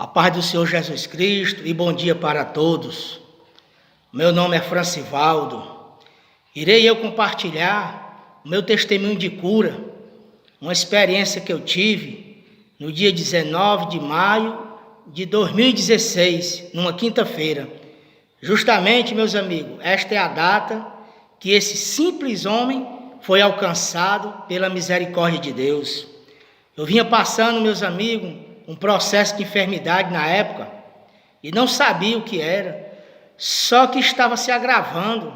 A paz do Senhor Jesus Cristo e bom dia para todos. Meu nome é Francivaldo. Irei eu compartilhar o meu testemunho de cura, uma experiência que eu tive no dia 19 de maio de 2016, numa quinta-feira. Justamente, meus amigos, esta é a data que esse simples homem foi alcançado pela misericórdia de Deus. Eu vinha passando, meus amigos, um processo de enfermidade na época e não sabia o que era, só que estava se agravando,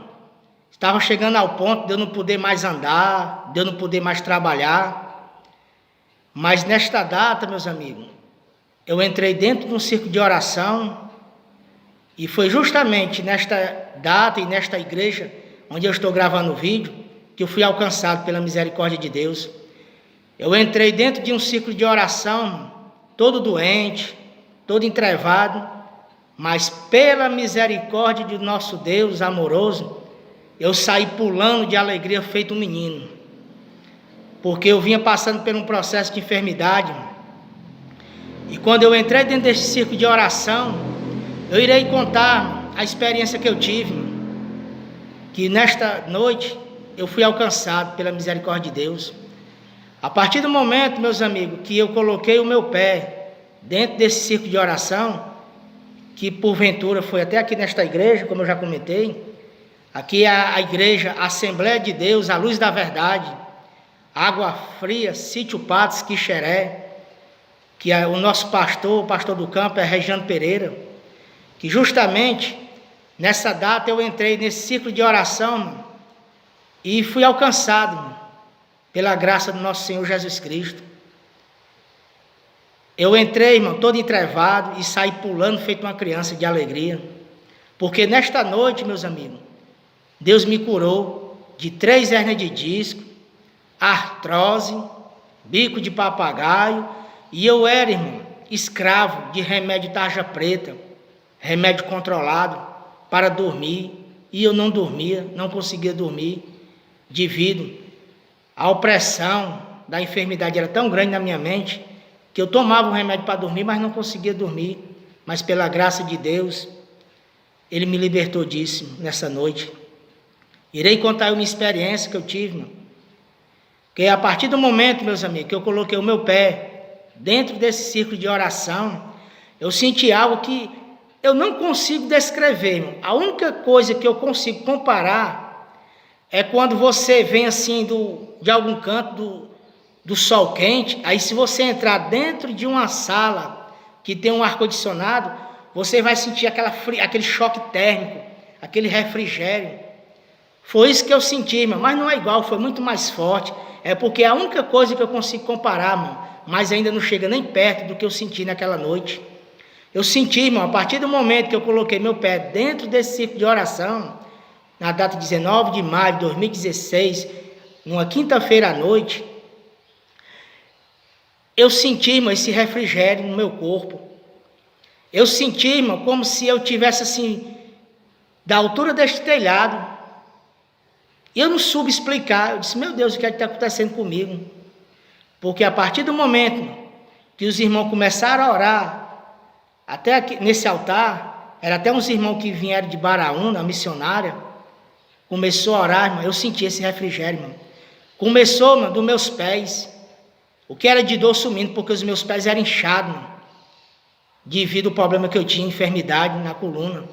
estava chegando ao ponto de eu não poder mais andar, de eu não poder mais trabalhar. Mas nesta data, meus amigos, eu entrei dentro de um círculo de oração e foi justamente nesta data e nesta igreja onde eu estou gravando o vídeo que eu fui alcançado pela misericórdia de Deus. Eu entrei dentro de um círculo de oração, todo doente, todo entrevado, mas pela misericórdia de nosso Deus amoroso, eu saí pulando de alegria feito um menino, porque eu vinha passando por um processo de enfermidade, e quando eu entrei dentro desse círculo de oração, eu irei contar a experiência que eu tive, que nesta noite eu fui alcançado pela misericórdia de Deus. A partir do momento, meus amigos, que eu coloquei o meu pé dentro desse círculo de oração, que porventura foi até aqui nesta igreja, como eu já comentei, aqui é a igreja Assembleia de Deus, a Luz da Verdade, Água Fria, Sítio Patos, Quixeré, que é o nosso pastor, o pastor do campo é Regiano Pereira, que justamente nessa data eu entrei nesse círculo de oração e fui alcançado pela graça do nosso Senhor Jesus Cristo. Eu entrei, irmão, todo entrevado e saí pulando feito uma criança de alegria, porque nesta noite, meus amigos, Deus me curou de 3 hérnias de disco, artrose, bico de papagaio, e eu era, irmão, escravo de remédio tarja preta, remédio controlado para dormir, e eu não dormia, não conseguia dormir, devido a opressão da enfermidade era tão grande na minha mente, que eu tomava um remédio para dormir, mas não conseguia dormir. Mas pela graça de Deus, Ele me libertou disso nessa noite. Irei contar uma experiência que eu tive, irmão. Que a partir do momento, meus amigos, que eu coloquei o meu pé dentro desse círculo de oração, eu senti algo que eu não consigo descrever, irmão. A única coisa que eu consigo comparar é quando você vem assim de algum canto do sol quente, aí se você entrar dentro de uma sala que tem um ar-condicionado, você vai sentir aquele choque térmico, aquele refrigério. Foi isso que eu senti, irmão, mas não é igual, foi muito mais forte. É porque é a única coisa que eu consigo comparar, irmão, mas ainda não chega nem perto do que eu senti naquela noite. Eu senti, irmão, a partir do momento que eu coloquei meu pé dentro desse círculo de oração, na data 19 de maio de 2016, numa quinta-feira à noite, eu senti, irmão, esse refrigério no meu corpo. Eu senti, irmão, como se eu tivesse assim, da altura deste telhado. E eu não soube explicar. Eu disse, meu Deus, o que é que está acontecendo comigo? Porque a partir do momento que os irmãos começaram a orar, até aqui, nesse altar, era até uns irmãos que vieram de Baraúna, a missionária, começou a orar, irmão, eu senti esse refrigério, irmão. Começou, irmão, dos meus pés. O que era de dor sumindo, porque os meus pés eram inchados, irmão, devido ao problema que eu tinha, enfermidade na coluna.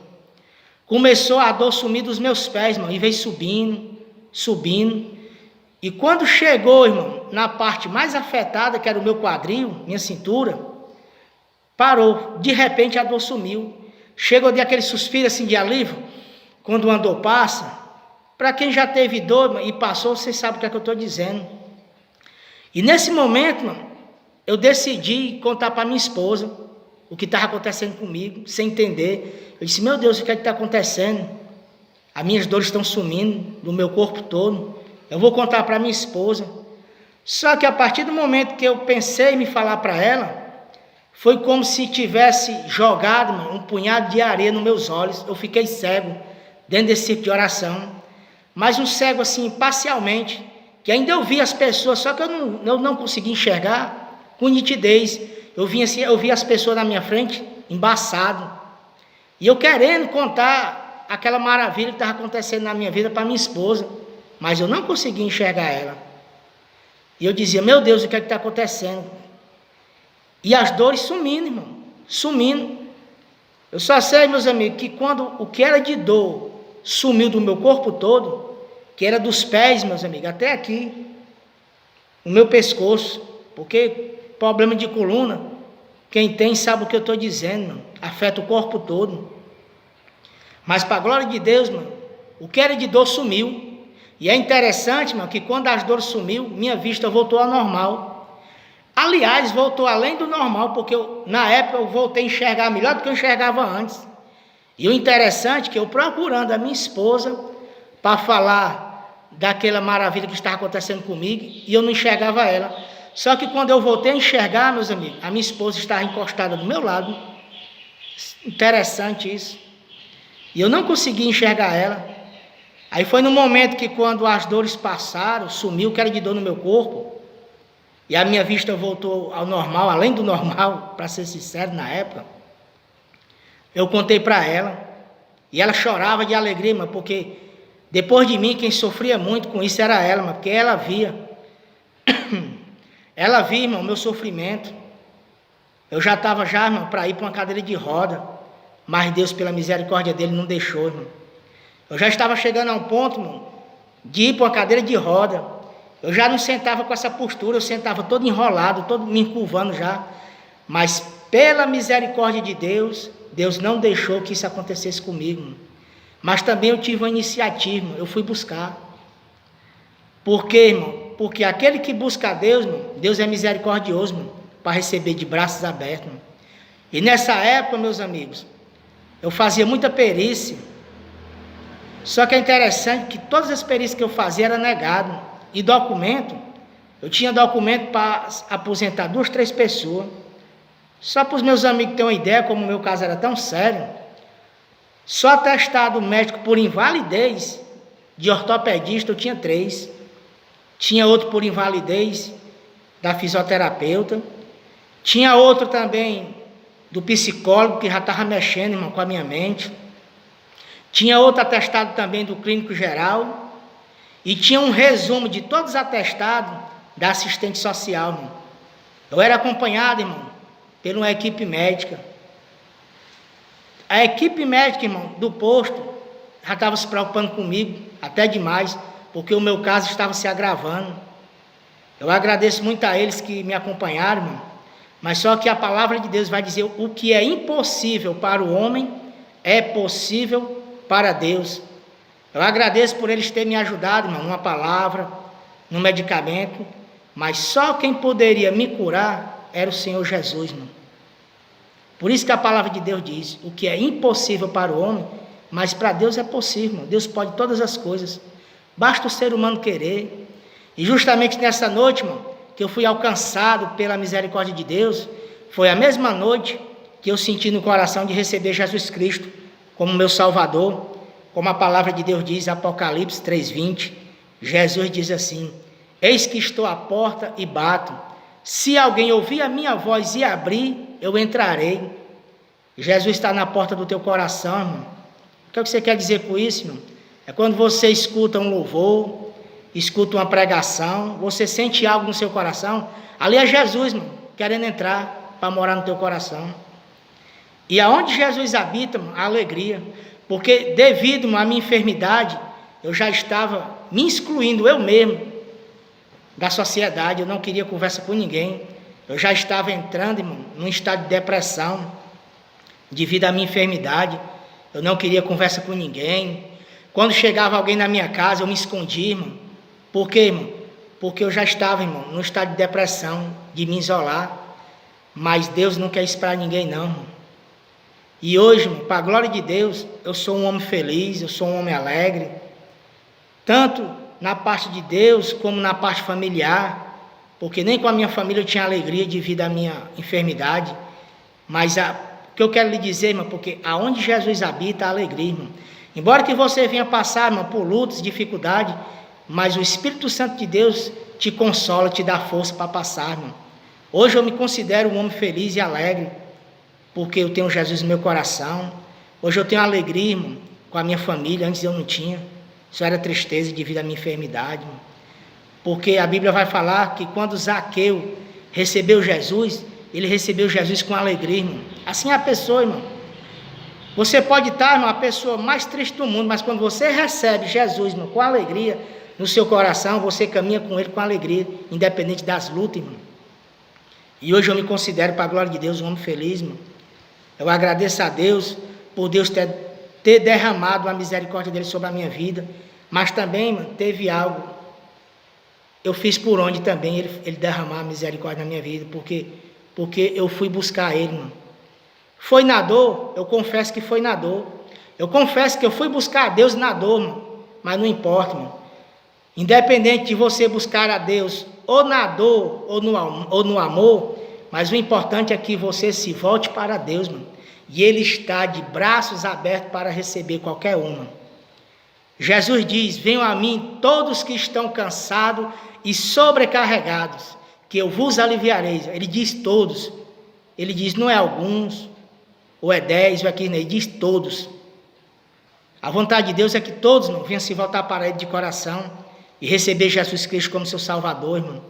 Começou a dor sumir dos meus pés, irmão, e veio subindo, subindo. E quando chegou, irmão, na parte mais afetada, que era o meu quadril, minha cintura, parou. De repente a dor sumiu. Chegou de aquele suspiro assim de alívio, quando uma dor passa. Para quem já teve dor e passou, você sabe o que é que eu estou dizendo. E nesse momento, mano, eu decidi contar para minha esposa o que estava acontecendo comigo, sem entender. Eu disse, meu Deus, o que é que está acontecendo? As minhas dores estão sumindo do meu corpo todo. Eu vou contar para minha esposa. Só que a partir do momento que eu pensei em me falar para ela, foi como se tivesse jogado, mano, um punhado de areia nos meus olhos. Eu fiquei cego dentro desse círculo de oração. Mas um cego assim, parcialmente, que ainda eu vi as pessoas, só que eu não consegui enxergar com nitidez. eu via as pessoas na minha frente, embaçado. E eu querendo contar aquela maravilha que estava acontecendo na minha vida para minha esposa, mas eu não conseguia enxergar ela. E eu dizia, meu Deus, o que é que está acontecendo? E as dores sumindo, irmão, sumindo. Eu só sei, meus amigos, que quando o que era de dor sumiu do meu corpo todo, que era dos pés, meus amigos, até aqui, o meu pescoço, porque problema de coluna, quem tem sabe o que eu estou dizendo, mano, afeta o corpo todo. Mas para a glória de Deus, mano, o que era de dor sumiu. E é interessante, mano, que quando as dores sumiu, minha vista voltou ao normal. Aliás, voltou além do normal, porque na época eu voltei a enxergar melhor do que eu enxergava antes. E o interessante é que eu procurando a minha esposa para falar daquela maravilha que estava acontecendo comigo, e eu não enxergava ela. Só que quando eu voltei a enxergar, meus amigos, a minha esposa estava encostada do meu lado. Interessante isso. E eu não conseguia enxergar ela. Aí foi no momento que quando as dores passaram, sumiu o que era de dor no meu corpo, e a minha vista voltou ao normal, além do normal, para ser sincero, na época, eu contei para ela, e ela chorava de alegria, mas porque depois de mim, quem sofria muito com isso era ela, mas porque ela via, irmão, o meu sofrimento. Eu já estava, irmão, para ir para uma cadeira de roda, mas Deus, pela misericórdia dele, não deixou, irmão. Eu já estava chegando a um ponto, irmão, de ir para uma cadeira de roda. Eu já não sentava com essa postura, eu sentava todo enrolado, todo me encurvando já. Mas pela misericórdia de Deus, Deus não deixou que isso acontecesse comigo, irmão. Mas também eu tive uma iniciativa, irmão, eu fui buscar. Por quê, irmão? Porque aquele que busca a Deus, irmão, Deus é misericordioso, irmão, para receber de braços abertos, irmão. E nessa época, meus amigos, eu fazia muita perícia. Só que é interessante que todas as perícias que eu fazia eram negadas. E documento, eu tinha documento para aposentar 2, 3 pessoas. Só para os meus amigos terem uma ideia, como o meu caso era tão sério, só atestado médico por invalidez de ortopedista eu tinha 3. Tinha outro por invalidez da fisioterapeuta. Tinha outro também do psicólogo, que já estava mexendo, irmão, com a minha mente. Tinha outro atestado também do clínico geral. E tinha um resumo de todos os atestados da assistente social, irmão. Eu era acompanhado, irmão, por uma equipe médica. A equipe médica, irmão, do posto, já estava se preocupando comigo, até demais, porque o meu caso estava se agravando. Eu agradeço muito a eles que me acompanharam, irmão, mas só que a palavra de Deus vai dizer: o que é impossível para o homem é possível para Deus. Eu agradeço por eles terem me ajudado, irmão, numa palavra, num medicamento, mas só quem poderia me curar era o Senhor Jesus, irmão. Por isso que a palavra de Deus diz: o que é impossível para o homem, mas para Deus é possível, irmão. Deus pode todas as coisas, basta o ser humano querer. E justamente nessa noite, irmão, que eu fui alcançado pela misericórdia de Deus, foi a mesma noite que eu senti no coração de receber Jesus Cristo como meu Salvador. Como a palavra de Deus diz, Apocalipse 3:20, Jesus diz assim: eis que estou à porta e bato. Se alguém ouvir a minha voz e abrir, eu entrarei. Jesus está na porta do teu coração, irmão. O que você quer dizer com isso, irmão? É quando você escuta um louvor, escuta uma pregação, você sente algo no seu coração, ali é Jesus, irmão, querendo entrar para morar no teu coração. E aonde Jesus habita, irmão, a alegria. Porque devido à minha enfermidade, eu já estava me excluindo eu mesmo da sociedade. Eu não queria conversa com ninguém. Eu já estava entrando, irmão, num estado de depressão devido à minha enfermidade. Eu não queria conversa com ninguém. Quando chegava alguém na minha casa, eu me escondia, irmão. Por quê, irmão? Porque eu já estava, irmão, num estado de depressão, de me isolar. Mas Deus não quer isso para ninguém, não, irmão. E hoje, para a glória de Deus, eu sou um homem feliz, eu sou um homem alegre, tanto na parte de Deus como na parte familiar, porque nem com a minha família eu tinha alegria devido à minha enfermidade. Mas o que eu quero lhe dizer, irmão, porque aonde Jesus habita, há alegria, irmão. Embora que você venha passar, irmão, por lutas, dificuldades, mas o Espírito Santo de Deus te consola, te dá força para passar, irmão. Hoje eu me considero um homem feliz e alegre, porque eu tenho Jesus no meu coração. Hoje eu tenho alegria, irmão, com a minha família. Antes eu não tinha. Isso era tristeza devido à minha enfermidade, irmão. Porque a Bíblia vai falar que quando Zaqueu recebeu Jesus, ele recebeu Jesus com alegria, irmão. Assim é a pessoa, irmão. Você pode estar, irmão, a pessoa mais triste do mundo, mas quando você recebe Jesus, irmão, com alegria no seu coração, você caminha com ele com alegria, independente das lutas, irmão. E hoje eu me considero, para a glória de Deus, um homem feliz, irmão. Eu agradeço a Deus por Deus ter derramado a misericórdia dele sobre a minha vida, mas também, irmão, teve algo. Eu fiz por onde também ele derramar a misericórdia na minha vida, porque eu fui buscar ele, irmão. Foi na dor, eu confesso que foi na dor. Eu confesso que eu fui buscar a Deus na dor, irmão, mas não importa, irmão. Independente de você buscar a Deus ou na dor ou no amor, mas o importante é que você se volte para Deus, irmão. E Ele está de braços abertos para receber qualquer um. Jesus diz: venham a mim todos que estão cansados e sobrecarregados, que eu vos aliviarei. Ele diz todos. Ele diz, não é alguns, ou é 10, ou é 15, ele diz todos. A vontade de Deus é que todos, irmão, venham se voltar para Ele de coração e receber Jesus Cristo como seu Salvador, irmão.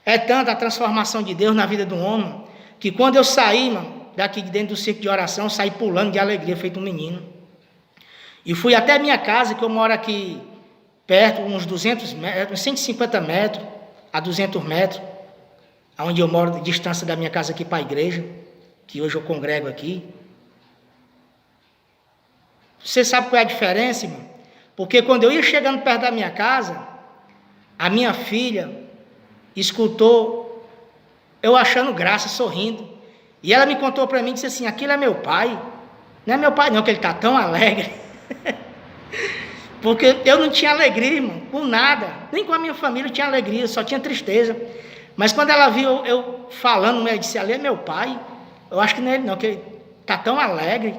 É tanta a transformação de Deus na vida do homem, que quando eu saí, irmão, daqui de dentro do círculo de oração, eu saí pulando de alegria, feito um menino. E fui até a minha casa, que eu moro aqui perto, uns 200 metros, uns 150 metros, a 200 metros, onde eu moro, distância da minha casa aqui para a igreja, que hoje eu congrego aqui. Você sabe qual é a diferença, irmão? Porque quando eu ia chegando perto da minha casa, a minha filha escutou eu achando graça, sorrindo. E ela me contou para mim, disse assim, aquilo é meu pai. Não é meu pai não, que ele está tão alegre. Porque eu não tinha alegria, irmão, com nada. Nem com a minha família eu tinha alegria, só tinha tristeza. Mas quando ela viu eu falando, ela disse, ali é meu pai. Eu acho que não é ele não, que ele está tão alegre.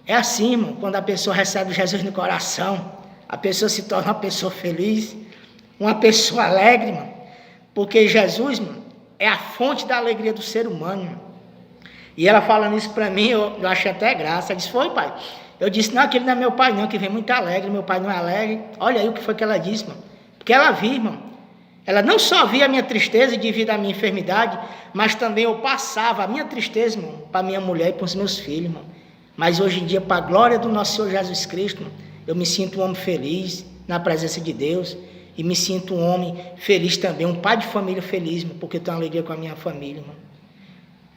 É assim, irmão, quando a pessoa recebe Jesus no coração, a pessoa se torna uma pessoa feliz, uma pessoa alegre, irmão. Porque Jesus, irmão, é a fonte da alegria do ser humano, irmão. E ela falando isso para mim, eu achei até graça. Ela disse, foi, pai? Eu disse, não, aquele não é meu pai não, que vem muito alegre, meu pai não é alegre. Olha aí o que foi que ela disse, irmão. Porque ela viu, irmão. Ela não só via a minha tristeza devido à minha enfermidade, mas também eu passava a minha tristeza, irmão, para minha mulher e para os meus filhos, irmão. Mas hoje em dia, para a glória do nosso Senhor Jesus Cristo, irmão, eu me sinto um homem feliz na presença de Deus e me sinto um homem feliz também, um pai de família feliz, irmão, porque eu tenho alegria com a minha família, irmão.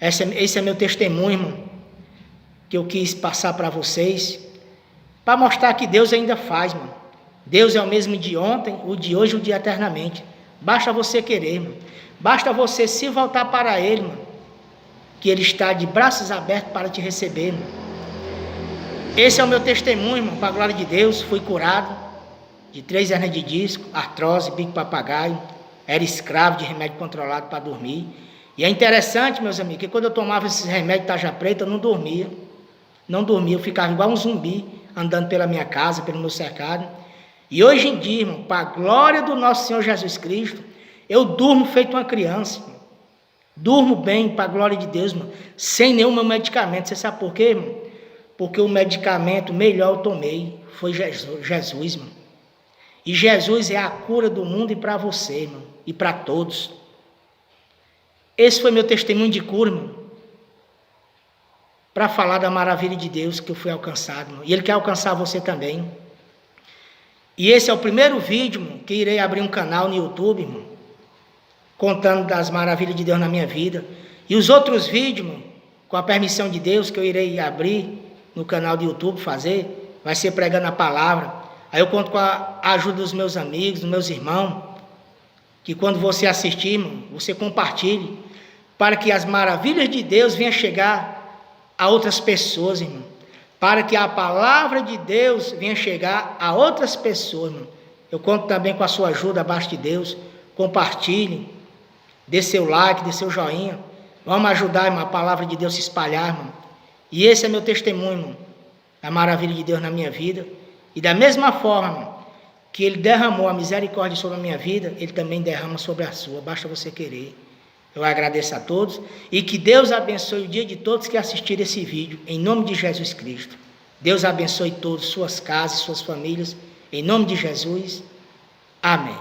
Esse é meu testemunho, irmão, que eu quis passar para vocês, para mostrar que Deus ainda faz, irmão. Deus é o mesmo de ontem, o de hoje e o de eternamente. Basta você querer, irmão. Basta você se voltar para Ele, irmão, que Ele está de braços abertos para te receber, irmão. Esse é o meu testemunho, irmão, para a glória de Deus. Fui curado de 3 hernias de disco, artrose, bico papagaio. Era escravo de remédio controlado para dormir. E é interessante, meus amigos, que quando eu tomava esses remédios de tarja preta, eu não dormia. Não dormia, eu ficava igual um zumbi, andando pela minha casa, pelo meu cercado. E hoje em dia, irmão, para a glória do nosso Senhor Jesus Cristo, eu durmo feito uma criança, irmão. Durmo bem, para a glória de Deus, irmão, sem nenhum medicamento. Você sabe por quê, irmão? Porque o medicamento melhor eu tomei foi Jesus, irmão. E Jesus é a cura do mundo e para você, irmão, e para todos. Esse foi meu testemunho de cura, irmão, para falar da maravilha de Deus que eu fui alcançado, irmão. E Ele quer alcançar você também. E esse é o primeiro vídeo, irmão, que irei abrir um canal no YouTube, irmão, contando das maravilhas de Deus na minha vida. E os outros vídeos, irmão, com a permissão de Deus, que eu irei abrir no canal do YouTube, fazer, vai ser pregando a palavra. Aí eu conto com a ajuda dos meus amigos, dos meus irmãos, que quando você assistir, irmão, você compartilhe, para que as maravilhas de Deus venham chegar a outras pessoas, irmão. Para que a palavra de Deus venha chegar a outras pessoas, irmão. Eu conto também com a sua ajuda abaixo de Deus. Compartilhe, dê seu like, dê seu joinha. Vamos ajudar, irmão, a palavra de Deus se espalhar, irmão. E esse é meu testemunho, irmão, da maravilha de Deus na minha vida. E da mesma forma, irmão, que Ele derramou a misericórdia sobre a minha vida, Ele também derrama sobre a sua. Basta você querer. Eu agradeço a todos e que Deus abençoe o dia de todos que assistiram esse vídeo, em nome de Jesus Cristo. Deus abençoe todos, suas casas, suas famílias, em nome de Jesus. Amém.